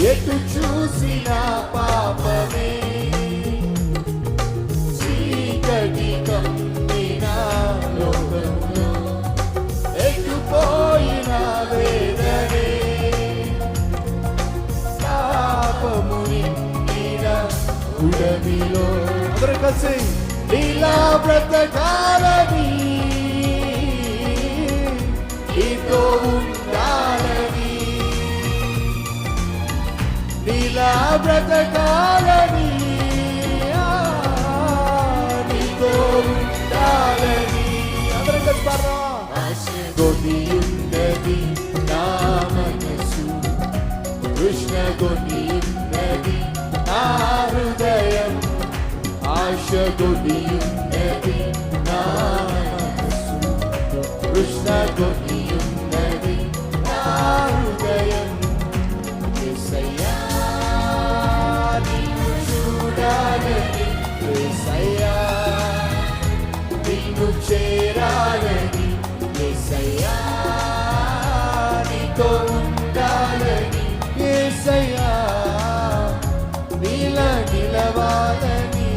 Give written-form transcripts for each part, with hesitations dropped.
ఎటు చూసిన పాపమే, చీకటి కమ్మిన లోకంలో ఎటు పోయిన వేదనే, పాపము నిండిన ఉడవిలో అందరూ కలిసి నీలా బ్రతకాలని, నీతో ఉండాలని, నీలా బ్రతకాలని, నీతో ఉండాలని అందరం కలిసి పాడదాం. ఆశ కొనియున్నది నా మనసు, కృష్ణ కొనియున్నది నా హృదయం, ఆశ కొనియున్నది నా మనసు, కృష్ణ కొనియున్నది నా హృదయం. యేసయ్యా నిన్ను చూడాలని, యేసయ్యా నిన్ను చేరాలని, యేసయ్యా నీతో ఉండాలని, యేసయ్యా నీలా నిలవాలని.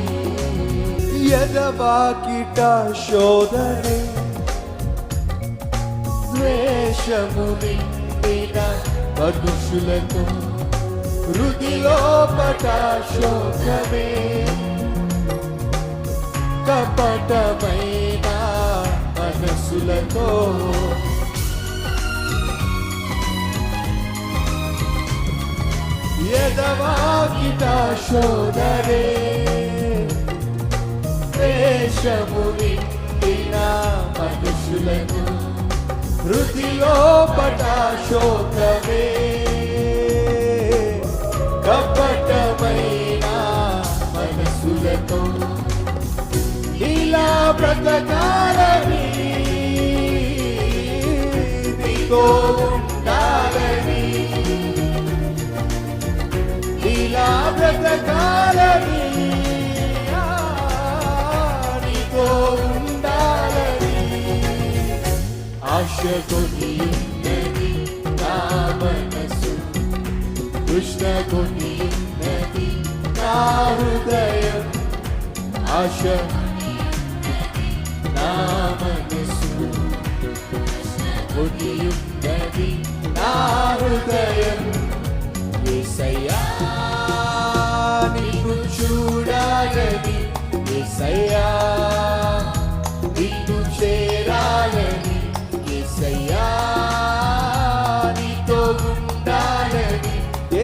ఎదవాకిట శోధనే, ద్వేషము నిండిన మనుషులతో హృదిలో పట శోకమే, కపటమైన మనసులతో ఎదవాకిట శోధనే, ద్వేషము నిండిన మనుషులకు హృదిలో పట శోకమే, కపటమైన మనసులతో ఇలా బ్రతకాలని, నీతో ఉండాలని, ఇలా బ్రతకాలని, నీతో ఉండాలని. ఆశ కొనియున్నది నా మనసు, కృష్ణ కొనియున్నది నా హృదయం, ఆశ నా మనసు, కొనియున్నది నా హృదయం. యేసయ్యా నిన్ను చూడాలని, యేసయ్యా